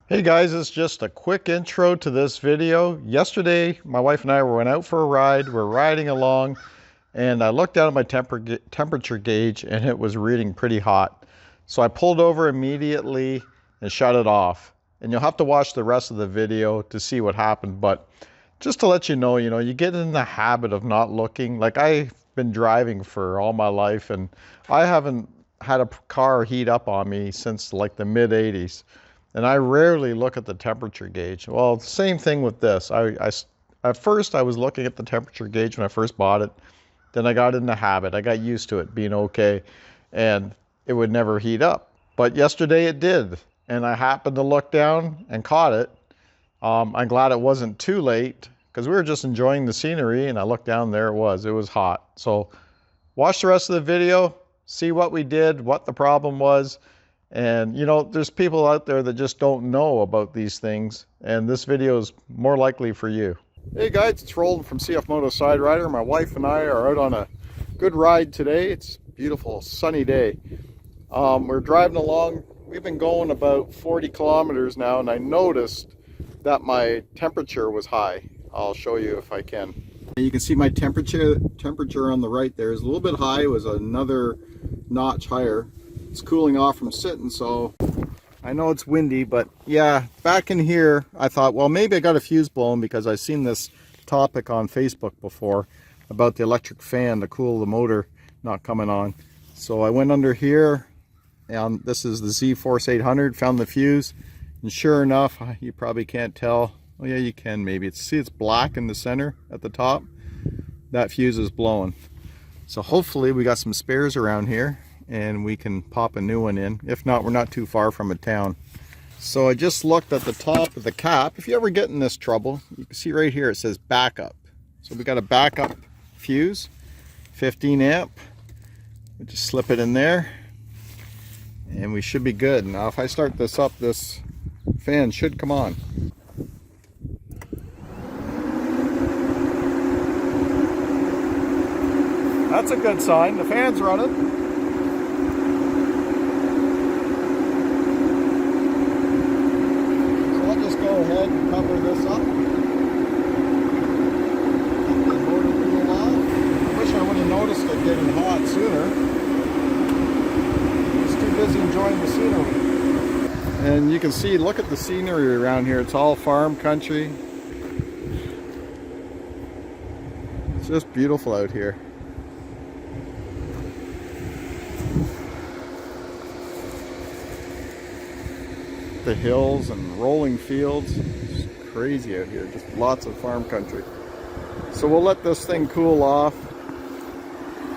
Hey guys, it's just a quick intro to this video. Yesterday, my wife and I went out for a ride. We're riding along, and I looked down at my temperature gauge, and it was reading pretty hot. So I pulled over immediately and shut it off. And you'll have to watch the rest of the video to see what happened. But just to let you know, you get in the habit of not looking. Like, I've been driving for all my life, and I haven't had a car heat up on me since like the mid 80s. And I rarely look at the temperature gauge. Well, same thing with this. At first, I was looking at the temperature gauge when I first bought it. Then I got in the habit. I got used to it being okay, and it would never heat up. But yesterday it did, and I happened to look down and caught it. I'm glad it wasn't too late, because we were just enjoying the scenery, and I looked down, there it was. It was hot. So watch the rest of the video, see what we did, what the problem was. And there's people out there that just don't know about these things, and this video is more likely for you. Hey guys, it's Roland from CFMOTOsiderider. My wife and I are out on a good ride today. It's a beautiful sunny day. We're driving along. We've been going about 40 kilometers now, and I noticed that my temperature was high. I'll show you if I can. You can see my temperature on the right there is a little bit high. It was another notch higher. It's cooling off from sitting, so I know it's windy, but yeah, back in here I thought, well, maybe I got a fuse blown, because I've seen this topic on Facebook before about the electric fan to cool the motor not coming on. So I went under here, and this is the ZForce 800, found the fuse, and sure enough, you probably can't tell. Oh yeah, you can maybe. See, it's black in the center at the top. That fuse is blowing. So hopefully we got some spares around here, and we can pop a new one in. If not, we're not too far from a town. So I just looked at the top of the cap. If you ever get in this trouble, you can see right here it says backup. So we got a backup fuse, 15 amp. We just slip it in there, and we should be good. Now if I start this up, this fan should come on. That's a good sign. The fan's running. Go ahead and cover this up. Let the motor cool off. I wish I would have noticed it getting hot sooner. I was too busy enjoying the scenery. And you can see, look at the scenery around here. It's all farm country. It's just beautiful out here. The hills and rolling fields. It's crazy out here, just lots of farm country. So we'll let this thing cool off,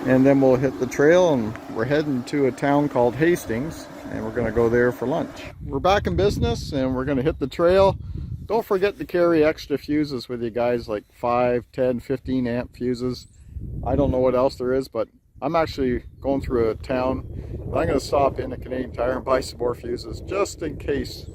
and then we'll hit the trail, and we're heading to a town called Hastings, and we're going to go there for lunch. We're back in business, and we're going to hit the trail. Don't forget to carry extra fuses with you guys, like 5, 10, 15 amp fuses. I don't know what else there is, but I'm actually going through a town. I'm going to stop in a Canadian Tire and buy some more fuses just in case.